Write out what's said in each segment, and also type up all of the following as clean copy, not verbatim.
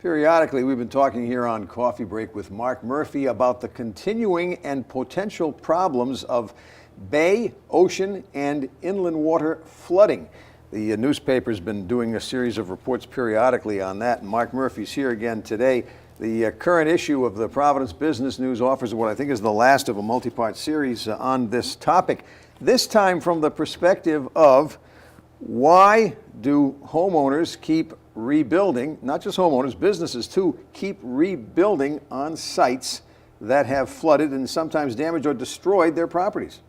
Periodically, we've been talking here on Coffee Break with Mark Murphy about the continuing and potential problems of bay, ocean, and inland water flooding. The newspaper's been doing a series of reports periodically on that, and Mark Murphy's here again today. The current issue of the Providence Business News offers what I think is the last of a multi-part series on this topic, this time from the perspective of why do homeowners keep rebuilding, not just homeowners, businesses too, keep rebuilding on sites that have flooded and sometimes damaged or destroyed their properties?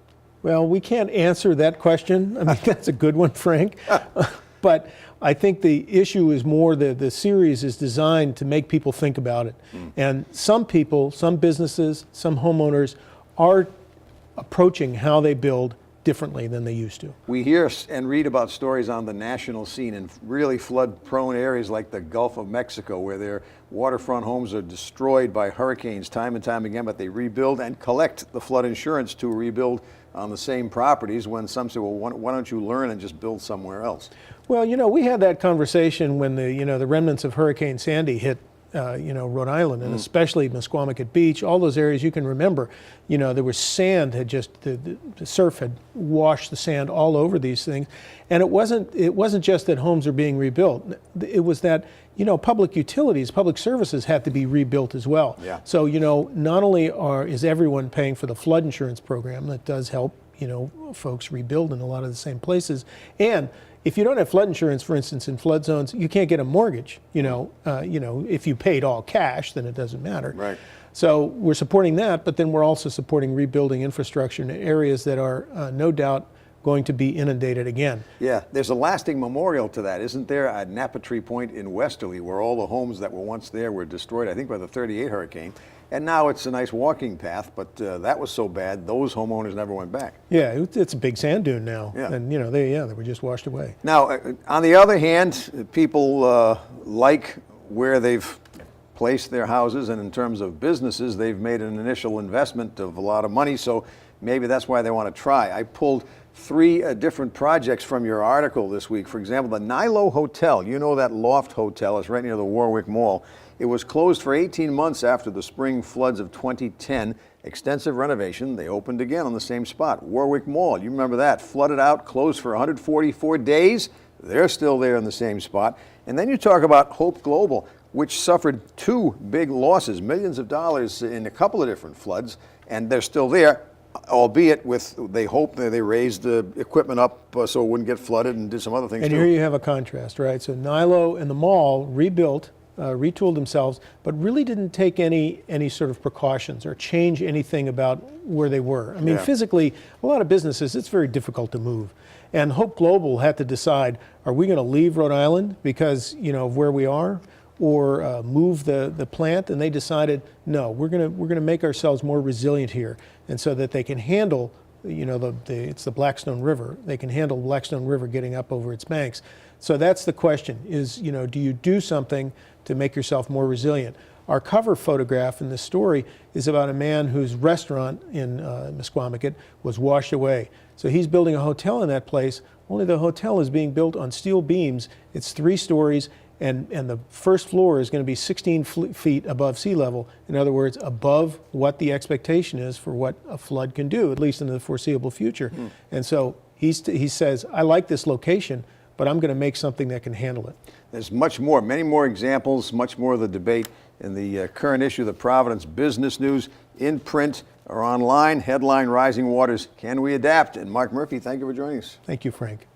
Well, we can't answer that question. I mean, that's a good one, Frank. But I think the issue is more the series is designed to make people think about it. And some people, some businesses, some homeowners are approaching how they build differently than they used to. We hear and read about stories on the national scene in really flood-prone areas like the Gulf of Mexico, where their waterfront homes are destroyed by hurricanes time and time again, but they rebuild and collect the flood insurance to rebuild on the same properties, when some say, well, why don't you learn and just build somewhere else? Well, you know, we had that conversation when the remnants of Hurricane Sandy hit Rhode Island, and especially Mesquamacut Beach, all those areas you can remember. You know, there was sand, had just the surf had washed the sand all over these things, and it wasn't just that homes are being rebuilt. It was that public utilities, public services had to be rebuilt as well. Yeah. So not only is everyone paying for the flood insurance program that does help folks rebuild in a lot of the same places, and if you don't have flood insurance, for instance, in flood zones, you can't get a mortgage. If you paid all cash, then it doesn't matter. Right. So we're supporting that, but then we're also supporting rebuilding infrastructure in areas that are no doubt going to be inundated again. Yeah, there's a lasting memorial to that, isn't there, at Napatree Point in Westerly, where all the homes that were once there were destroyed, I think, by the 38 hurricane. And now it's a nice walking path, but that was so bad, those homeowners never went back. Yeah, it's a big sand dune now. Yeah. And they were just washed away. Now, on the other hand, people like where they've placed their houses, and in terms of businesses, they've made an initial investment of a lot of money, so maybe that's why they want to try. I pulled 3 different projects from your article this week. For example, the Nilo Hotel, that loft hotel is right near the Warwick Mall. It was closed for 18 months after the spring floods of 2010. Extensive renovation. They opened again on the same spot. Warwick Mall, you remember that. Flooded out, closed for 144 days. They're still there in the same spot. And then you talk about Hope Global, which suffered 2 big losses, millions of dollars in a couple of different floods, and they're still there, albeit they hope that they raised the equipment up so it wouldn't get flooded and did some other things and too. Here you have a contrast, right? So Nilo and the mall rebuilt, retooled themselves, but really didn't take any sort of precautions or change anything about where they were. I mean, physically, a lot of businesses, it's very difficult to move. And Hope Global had to decide, are we going to leave Rhode Island because, of where we are, or move the plant? And they decided, no, we're going to make ourselves more resilient here, and so that they can handle, it's the Blackstone River. They can handle Blackstone River getting up over its banks. So that's the question: is do you do something to make yourself more resilient? Our cover photograph in this story is about a man whose restaurant in Mesquamacut was washed away. So he's building a hotel in that place, only the hotel is being built on steel beams. It's 3 stories, and the first floor is going to be 16 feet above sea level. In other words, above what the expectation is for what a flood can do, at least in the foreseeable future. And so he says, I like this location, but I'm going to make something that can handle it. There's much more, many more examples, much more of the debate in the current issue of the Providence Business News, in print or online. Headline: Rising Waters, Can We Adapt? And Mark Murphy, thank you for joining us. Thank you, Frank.